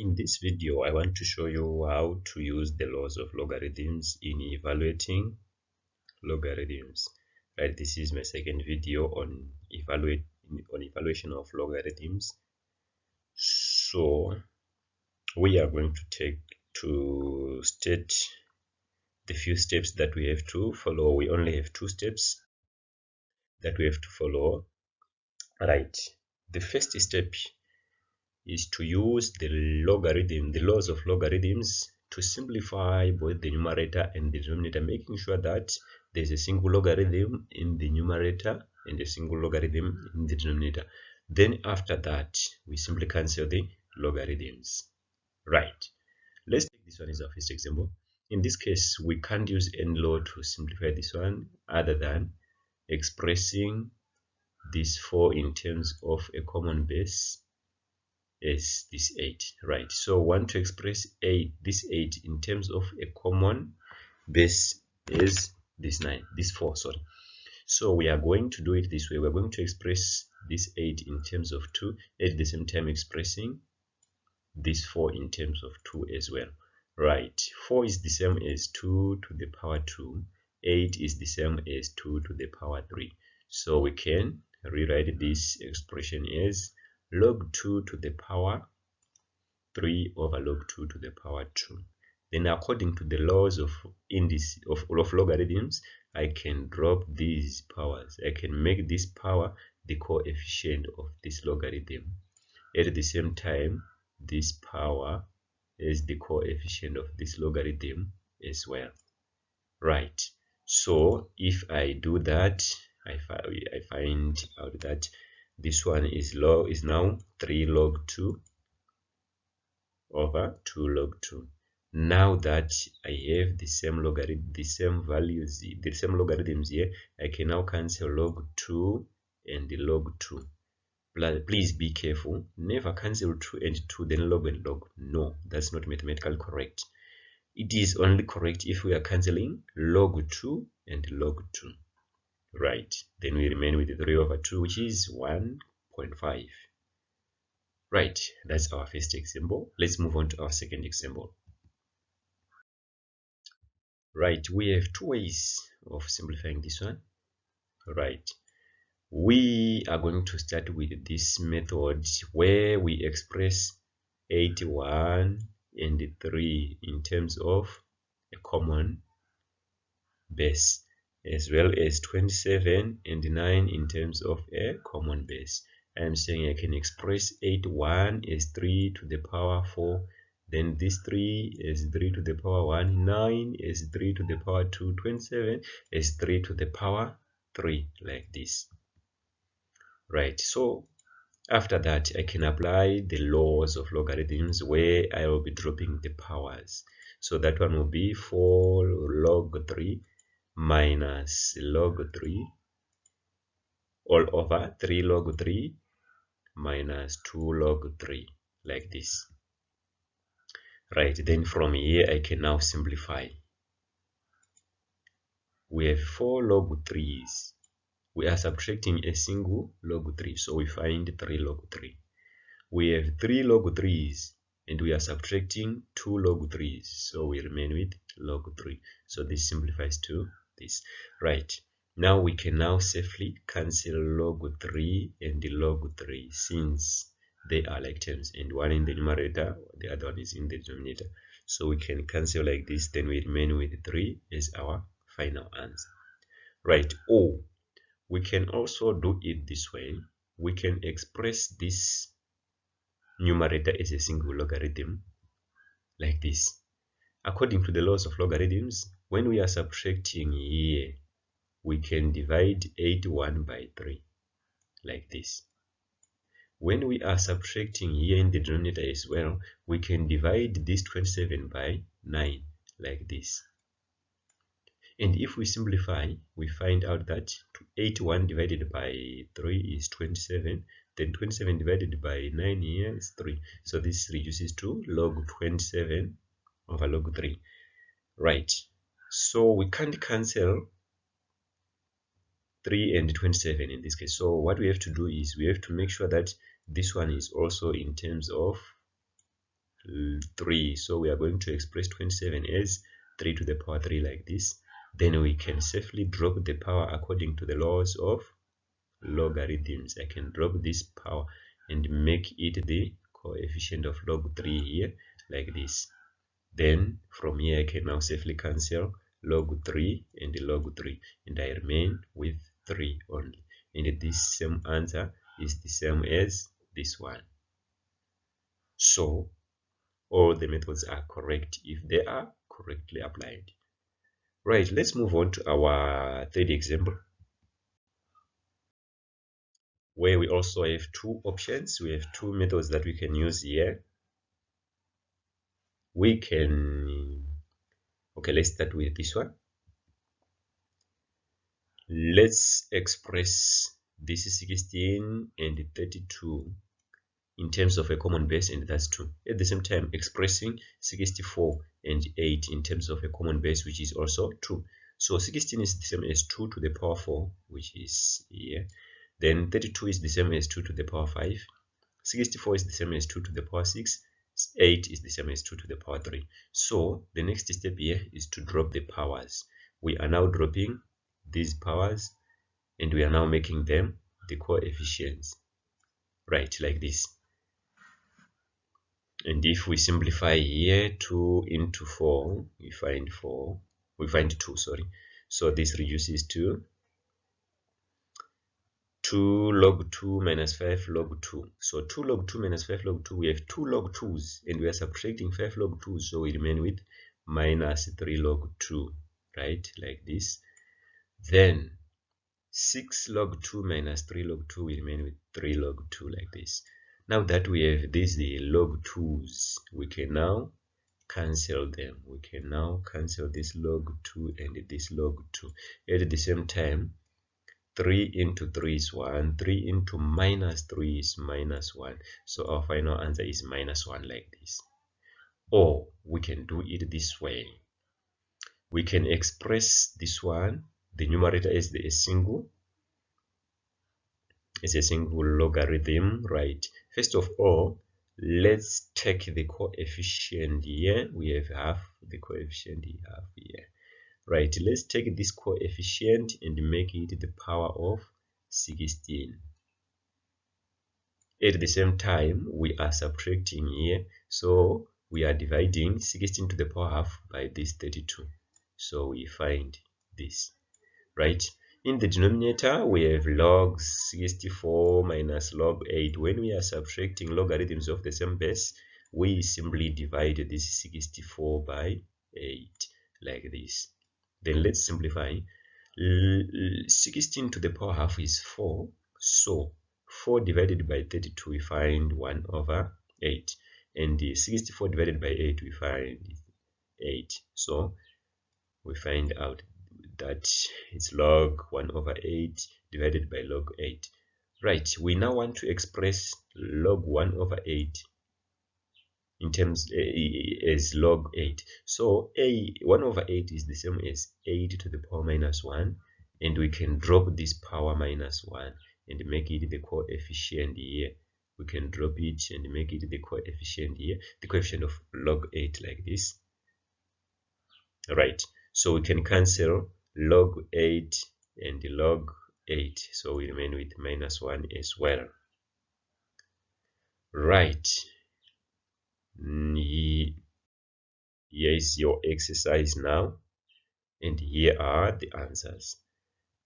In this video, I want to show you how to use the laws of logarithms in evaluating logarithms. Right, this is my second video on evaluation of logarithms. So we are going to state the few steps that we have to follow. We only have 2 steps that we have to follow. Right, the first step is to use the laws of logarithms to simplify both the numerator and the denominator, making sure that there's a single logarithm in the numerator and a single logarithm in the denominator. Then after that, we simply cancel the logarithms. Right, let's take this one as our first example. In this case, we can't use any law to simplify this one other than expressing this 4 in terms of a common base is this 8. Right, so want to express this 8 in terms of a common base is this 4, sorry. So we are going to do it this way. We're going to express this 8 in terms of 2, at the same time expressing this 4 in terms of 2 as well. Right, 4 is the same as 2 to the power 2, 8 is the same as 2 to the power 3. So we can rewrite this expression as log 2 to the power 3 over log 2 to the power 2. Then according to the laws of logarithms, I can drop these powers. I can make this power the coefficient of this logarithm. At the same time, this power is the coefficient of this logarithm as well. Right, so if I do that, I find out that this one is now 3 log 2 over 2 log 2. Now that I have the same logarithms here, I can now cancel log 2 and log 2. Please be careful, never cancel 2 and 2 then log and log. No, that's not mathematically correct. It is only correct if we are cancelling log 2 and log 2. Right, then we remain with 3 over 2, which is 1.5. Right, that's our first example. Let's move on to our second example. Right, we have 2 ways of simplifying this one. Right, we are going to start with this method where we express 81 and 3 in terms of a common base, as well as 27 and 9 in terms of a common base. I am saying I can express 81 as 3 to the power 4, then this 3 is 3 to the power 1, 9 is 3 to the power 2, 27 is 3 to the power 3, like this. Right, so after that I can apply the laws of logarithms where I will be dropping the powers. So that one will be 4 log 3 minus log 3 all over 3 log 3 minus 2 log 3, like this. Right, then from here I can now simplify. We have 4 log 3's. We are subtracting a single log 3, so we find 3 log 3. We have 3 log 3's and we are subtracting 2 log 3's, so we remain with log 3. So this simplifies to this. Right, now we can now safely cancel log 3 and the log 3 since they are like terms, and one in the numerator, the other one is in the denominator. So we can cancel like this, then we remain with 3 as our final answer. Right, or we can also do it this way. We can express this numerator as a single logarithm, like this. According to the laws of logarithms, when we are subtracting here, we can divide 81 by 3, like this. When we are subtracting here in the denominator as well, we can divide this 27 by 9, like this. And if we simplify, we find out that 81 divided by 3 is 27, then 27 divided by 9 here is 3. So this reduces to log 27 over log 3. Right, so we can't cancel 3 and 27 in this case. So what we have to do is we have to make sure that this one is also in terms of 3. So we are going to express 27 as 3 to the power 3 like this. Then we can safely drop the power according to the laws of logarithms. I can drop this power and make it the coefficient of log 3 here like this. Then from here I can now safely cancel log 3 and log 3, and I remain with 3 only. And this same answer is the same as this one. So all the methods are correct if they are correctly applied. Right, let's move on to our third example, where we also have two options. We have two methods that we can use here. We can, okay, let's start with this one. Let's express this 16 and 32 in terms of a common base, and that's 2. At the same time, expressing 64 and 8 in terms of a common base, which is also 2. So 16 is the same as 2 to the power 4, which is here. Then 32 is the same as 2 to the power 5. 64 is the same as 2 to the power 6. 8 is the same as 2 to the power 3. So the next step here is to drop the powers. We are now dropping these powers, and we are now making them the coefficients, right, like this. And if we simplify here, 2 into 4, we find 2, sorry. So this reduces to 2 log 2 minus 5 log 2. So 2 log 2 minus 5 log 2, we have 2 log 2's, and we are subtracting 5 log 2, so we remain with minus 3 log 2, right, like this. Then 6 log 2 minus 3 log 2, we remain with 3 log 2, like this. Now that we have these the log 2's, we can now cancel them. We can now cancel this log 2 and this log 2. At the same time, 3 into 3 is 1. 3 into minus 3 is minus 1. So our final answer is minus 1, like this. Or we can do it this way. We can express this one, the numerator as a single logarithm, right? First of all, let's take the coefficient here. We have half, the coefficient half here, right? Let's take this coefficient and make it the power of 16. At the same time, we are subtracting here, so we are dividing 16 to the power half by this 32. So we find this, right? In the denominator, we have log 64 minus log 8. When we are subtracting logarithms of the same base, we simply divide this 64 by 8, like this. Then let's simplify. 16 to the power half is 4. So 4 divided by 32, we find 1 over 8. And the 64 divided by 8, we find 8. So we find out that it's log 1 over 8 divided by log 8. Right, we now want to express log 1 over 8 in terms as log 8. So 1 over 8 is the same as 8 to the power minus 1, and we can drop this power minus 1 and make it the coefficient here. We can drop it and make it the coefficient here, the coefficient of log 8, like this. Right, so we can cancel log 8 and log 8, so we remain with minus 1 as well. Right, here is your exercise now, and here are the answers.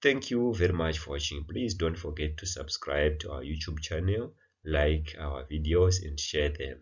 Thank you very much for watching. Please don't forget to subscribe to our YouTube channel, like our videos, and share them.